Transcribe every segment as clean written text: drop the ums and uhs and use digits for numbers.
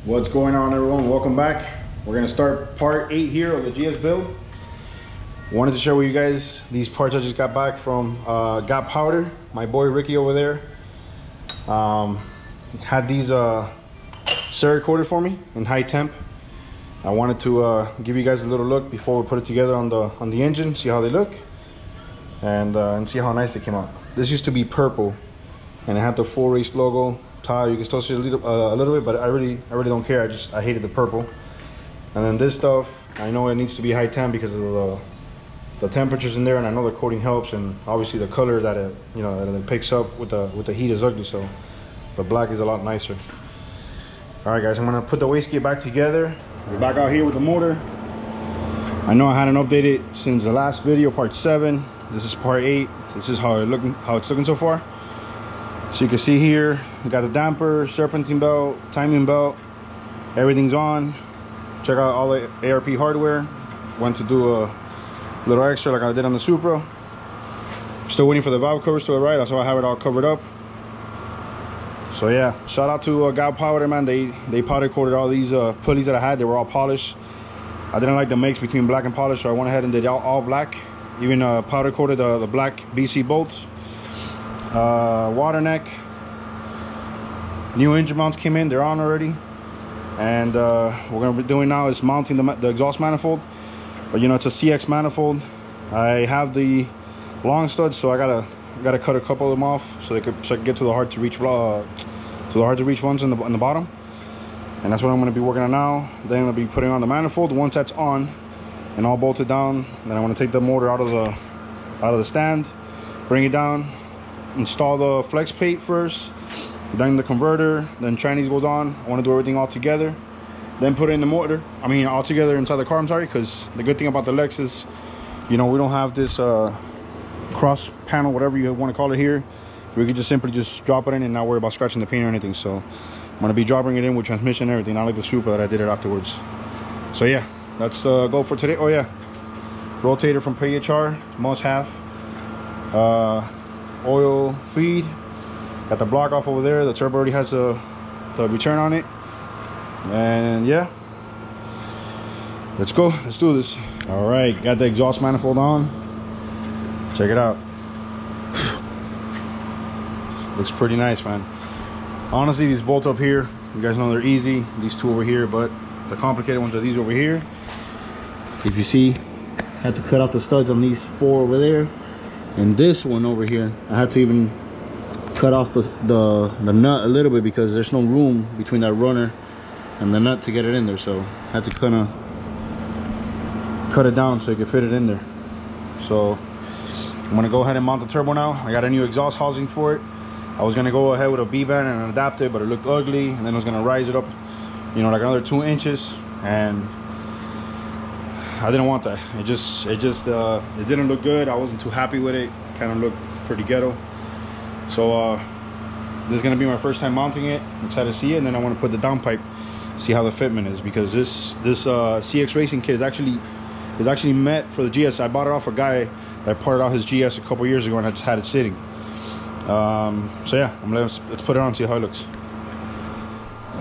What's going on, everyone? Welcome back. We're gonna start part 8 here of the GS build. Wanted to share with you guys these parts I just got back from Got Powder. My boy Ricky over there had these Cerakoted for me in high temp. I wanted to give you guys a little look before we put it together on the engine, see how they look, and see how nice they came out. This used to be purple, and it had the full race logo. Tile, you can still see a little bit, but I really don't care. I hated the purple. And then this stuff, I know it needs to be high temp because of the temperatures in there, and I know the coating helps, and obviously the color that it picks up with the heat is ugly, so the black is a lot nicer. All right, guys, I'm gonna put the wastegate back together. We're back out here with the motor. I know I hadn't updated since the last video, part 7. This is part 8. This is how it's looking so far. So you can see here, we got the damper, serpentine belt, timing belt, everything's on. Check out all the ARP hardware. Went to do a little extra like I did on the Supra. Still waiting for the valve covers to arrive. That's why I have it all covered up. So yeah, shout out to Got Powder, man. They powder coated all these pulleys that I had. They were all polished. I didn't like the mix between black and polish, so I went ahead and did all black. Even powder coated the black BC bolts. Water neck, new engine mounts came in, they're on already, and what we're gonna be doing now is mounting the exhaust manifold. But you know, it's a CX manifold. I have the long studs, so I gotta cut a couple of them off so I can get to the hard to reach ones in the bottom, and that's what I'm gonna be working on now. Then I'm gonna be putting on the manifold. Once that's on and all bolted down, then I'm gonna take the motor out of the stand, bring it down, install the flex plate first, then the converter, then Chinese goes on. I want to do everything all together, then put it in the motor. I mean, all together inside the car, I'm sorry, because the good thing about the Lexus, you know, we don't have this cross panel, whatever you want to call it here. We could just simply drop it in and not worry about scratching the paint or anything. So I'm going to be dropping it in with transmission and everything, not like the Supra that I did it afterwards. So yeah, that's the goal for today. Oh yeah, rotator from PHR, must have. Oil feed, got the block off over there. The turbo already has the return on it, and yeah, let's go, let's do this. All right, got the exhaust manifold on. Check it out. Looks pretty nice, man. Honestly, these bolts up here, you guys know they're easy. These two over here, but the complicated ones are these over here. If you see, I had to cut off the studs on these 4 over there. And this one over here, I had to even cut off the nut a little bit because there's no room between that runner and the nut to get it in there. So I had to kind of cut it down so you could fit it in there. So I'm gonna go ahead and mount the turbo now. I got a new exhaust housing for it. I was gonna go ahead with a B-band and an adapter, but it looked ugly, and then I was gonna rise it up, you know, like another 2 inches, and I didn't want that. It didn't look good. I wasn't too happy with it. Kind of looked pretty ghetto. So this is gonna be my first time mounting it. I'm excited to see it, and then I want to put the downpipe, see how the fitment is, because this CX Racing kit is actually meant for the GS. I bought it off a guy that parted out his GS a couple years ago, and I just had it sitting. So yeah, let's put it on and see how it looks.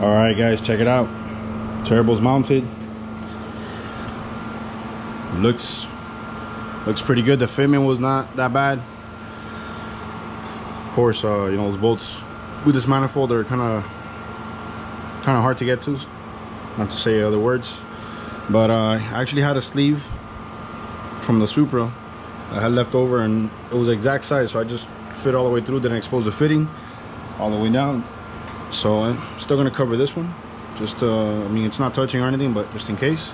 All right, guys, check it out. Turbo's mounted. Looks pretty good. The fitment was not that bad. Of course, you know, those bolts with this manifold are kind of hard to get to, not to say other words. But I actually had a sleeve from the Supra I had left over, and it was the exact size, so I just fit all the way through, then expose the fitting all the way down. So I'm still gonna cover this one, just I mean, it's not touching or anything, but just in case.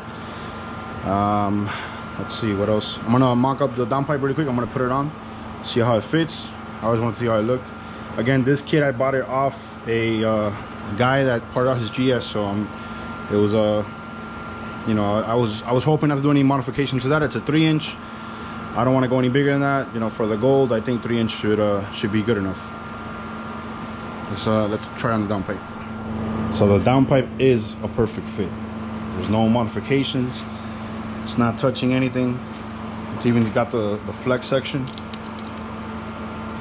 Let's see what else. I'm gonna mock up the downpipe really quick. I'm gonna put it on, see how it fits. I always want to see how it looked. Again, this kit I bought it off a guy that parted out his GS, so it was you know, I was hoping not to do any modifications to that. It's a 3-inch. I don't want to go any bigger than that. You know, for the gold, I think 3-inch should be good enough. Let's try on the downpipe. So the downpipe is a perfect fit. There's no modifications. It's not touching anything. It's even got the flex section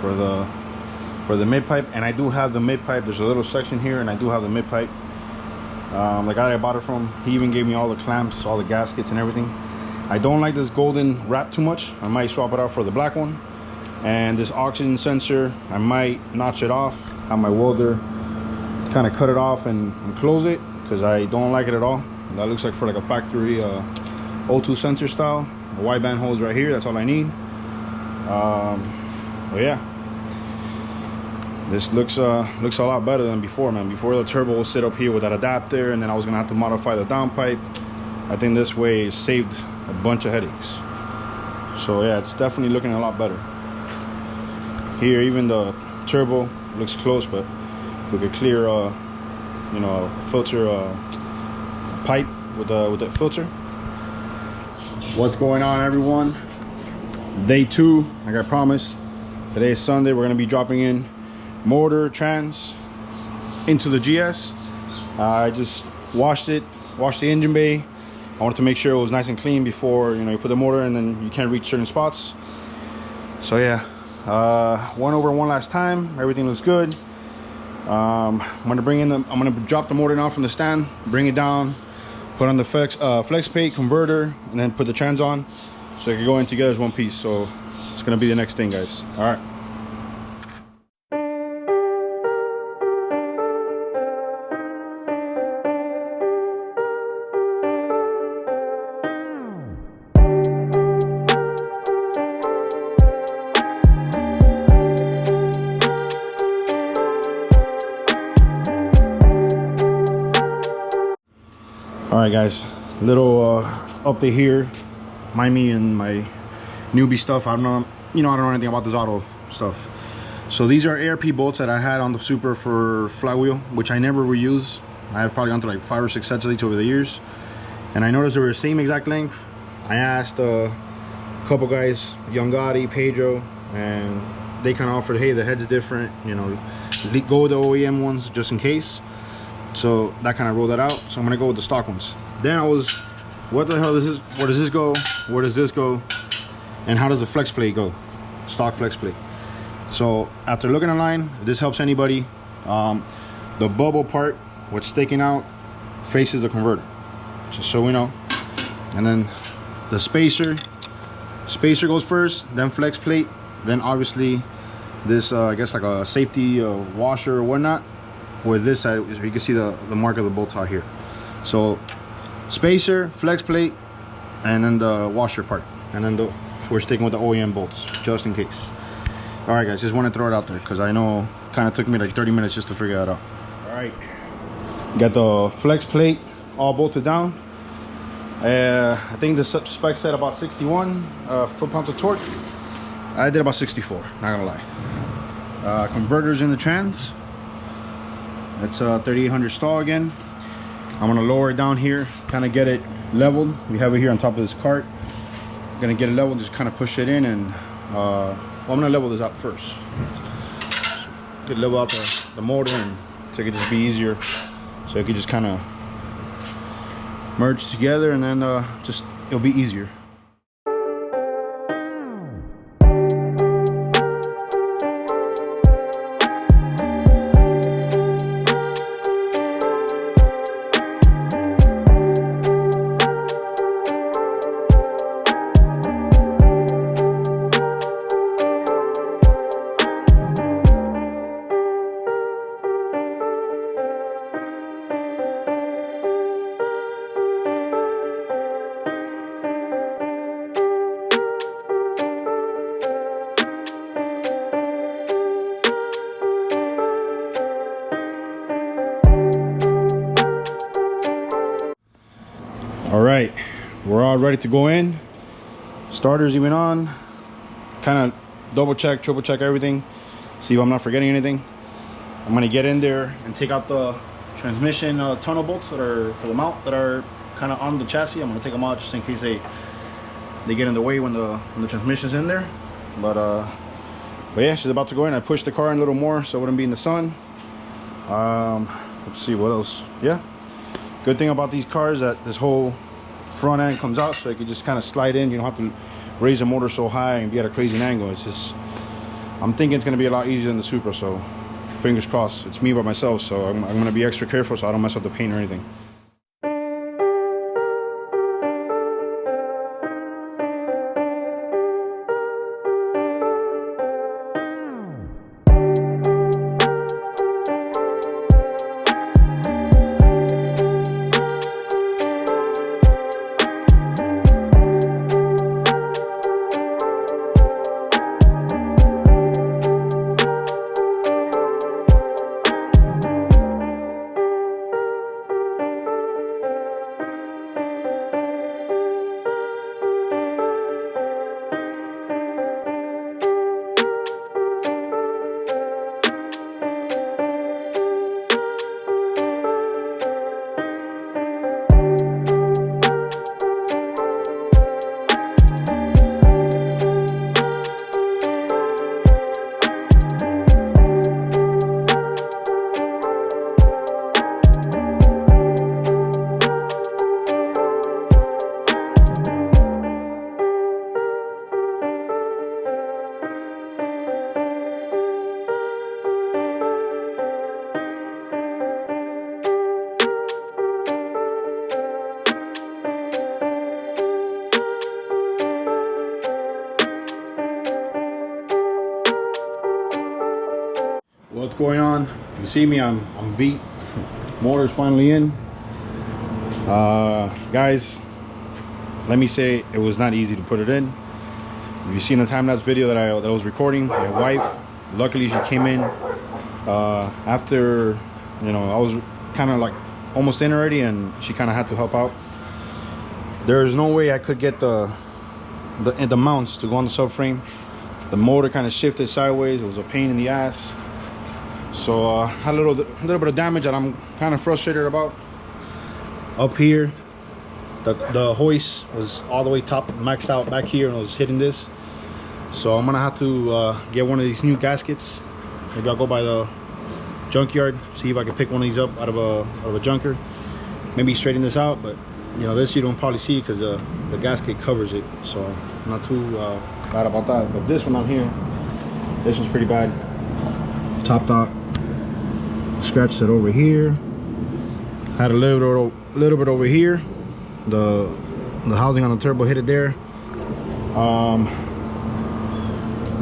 for the mid pipe, and I do have the mid pipe. There's a little section here, and I do have the mid pipe. The guy I bought it from, he even gave me all the clamps, all the gaskets and everything. I don't like this golden wrap too much. I might swap it out for the black one. And this oxygen sensor, I might notch it off, have my welder kind of cut it off and close it, because I don't like it at all. That looks like for like a factory O2 sensor style. The wideband holes right here, that's all I need. But yeah, this looks a lot better than before, man. Before, the turbo will sit up here with that adapter, and then I was gonna have to modify the downpipe. I think this way it saved a bunch of headaches. So yeah, it's definitely looking a lot better. Here, even the turbo looks close, but we could clear, you know, filter pipe with that filter. What's going on, everyone? Day 2, like I promised. Today is Sunday. We're gonna be dropping in motor, trans into the GS. I just washed the engine bay. I wanted to make sure it was nice and clean before, you know, you put the motor in, and you can't reach certain spots. So yeah, went over one last time. Everything looks good. I'm gonna drop the motor now from the stand, bring it down, put on the flex plate converter, and then put the trans on, so they can go in together as one piece. So it's gonna be the next thing, guys. All right. All right, guys, little update here. Mind me and my newbie stuff. I don't know anything about this auto stuff. So these are ARP bolts that I had on the Super for flywheel, which I never reuse. I have probably gone through like 5 or 6 sets of these over the years, and I noticed they were the same exact length. I asked a couple guys, Young Gotti, Pedro, and they kind of offered, hey, the head's different, you know, go with the OEM ones just in case. So that kind of rolled that out. So I'm gonna go with the stock ones. Then I was, what the hell is this? Where does this go? Where does this go? And how does the flex plate go? Stock flex plate. So after looking online, if this helps anybody, the bubble part, what's sticking out, faces the converter, just so we know. And then the spacer goes first, then flex plate, then obviously this I guess like a safety washer or whatnot. With this side, you can see the mark of the bolts out here. So spacer, flex plate, and then the washer part, and then we're sticking with the OEM bolts just in case. All right, guys, just want to throw it out there because I know it kind of took me like 30 minutes just to figure that out. All right, got the flex plate all bolted down. I think the spec said about 61 foot-pounds of torque. I did about 64, not gonna lie. Converters in the trans. That's 3800 stall again. I'm gonna lower it down here, kind of get it leveled. We have it here on top of this cart. I'm gonna get it leveled, just kind of push it in, and well, I'm gonna level this out first. Get level out the motor, and so it could just be easier. So it could just kind of merge together, and then just it'll be easier. All right, we're all ready to go in. Starter's even on. Kind of double check, triple check everything, see if I'm not forgetting anything. I'm gonna get in there and take out the transmission tunnel bolts that are for the mount that are kind of on the chassis. I'm gonna take them out just in case they get in the way when the transmission's in there. But yeah, she's about to go in. I pushed the car in a little more so it wouldn't be in the sun. Let's see what else. Yeah, good thing about these cars that this whole front end comes out, so you can just kind of slide in. You don't have to raise the motor so high and be at a crazy angle. It's just, I'm thinking it's going to be a lot easier than the Supra, so fingers crossed. It's me by myself, so I'm going to be extra careful so I don't mess up the paint or anything. What's going on? You see me, I'm beat. Motor's finally in. Guys, let me say it was not easy to put it in. If you've seen the time-lapse video that I was recording, my wife, luckily she came in after, you know, I was kind of like almost in already, and she kind of had to help out. There's no way I could get the mounts to go on the subframe. The motor kind of shifted sideways. It was a pain in the ass. So had a little bit of damage that I'm kind of frustrated about. Up here, the hoist was all the way top, maxed out back here, and I was hitting this. So I'm gonna have to get one of these new gaskets. Maybe I'll go by the junkyard, see if I can pick one of these up out of a junker. Maybe straighten this out, but you know, this you don't probably see because the gasket covers it. So I'm not too bad about that. But this one on here, this one's pretty bad. Top dot scratched it over here. Had a little bit over here. The housing on the turbo hit it there. On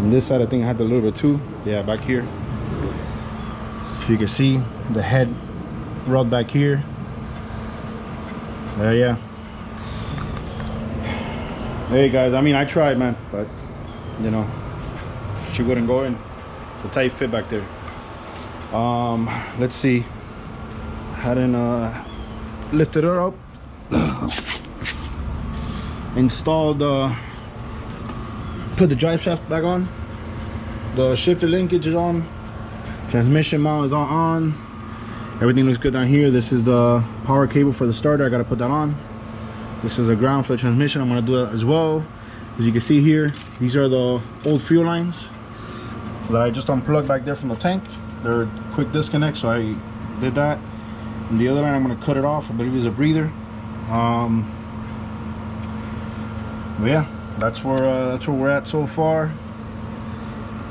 this side I think I had a little bit too. Yeah, back here. So you can see the head rod back here. Yeah. Hey guys, I mean, I tried, man, but you know, she wouldn't go in. It's a tight fit back there. Let's see. Hadn't lifted her up. Installed, put the drive shaft back on. The shifter linkage is on. Transmission mount is on. Everything looks good down here. This is the power cable for the starter. I gotta put that on. This is a ground for the transmission. I'm gonna do that as well. As you can see here, these are the old fuel lines that I just unplugged back there from the tank. They're quick disconnect, so I did that. And the other line, I'm gonna cut it off. I believe it's a breather. But yeah, that's where we're at so far.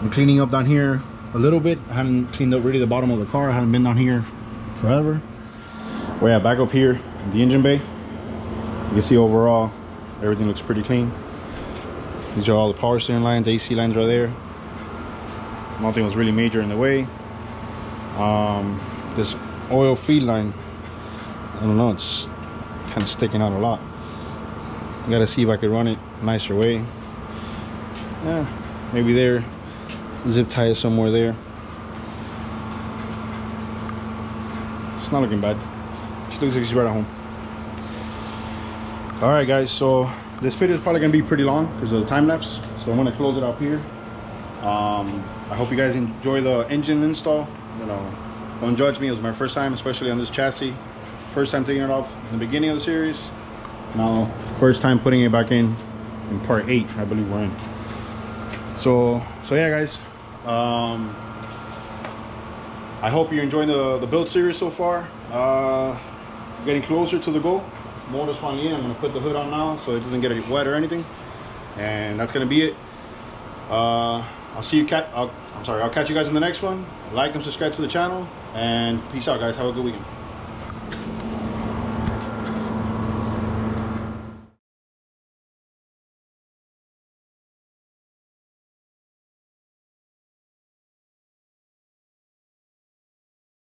I'm cleaning up down here a little bit. I hadn't cleaned up really the bottom of the car. I haven't been down here forever. Well, yeah, back up here in the engine bay, you can see overall everything looks pretty clean. These are all the power steering lines. The AC lines are there. Nothing was really major in the way. This oil feed line, I don't know, it's kind of sticking out a lot. I gotta see if I could run it a nicer way. Yeah, maybe there. Zip tie it somewhere there. It's not looking bad. She looks like she's right at home. All right, guys. So this video is probably gonna be pretty long because of the time lapse. So I'm gonna close it up here. I hope you guys enjoy the engine install. You know, don't judge me. It was my first time, especially on this chassis. First time taking it off in the beginning of the series. Now, first time putting it back in part 8, I believe we're in. So yeah, guys. I hope you're enjoying the build series so far. Getting closer to the goal. Motor's finally in. I'm gonna put the hood on now so it doesn't get wet or anything. And that's gonna be it. I'll catch you guys in the next one. Like and subscribe to the channel, and peace out, guys. Have a good weekend.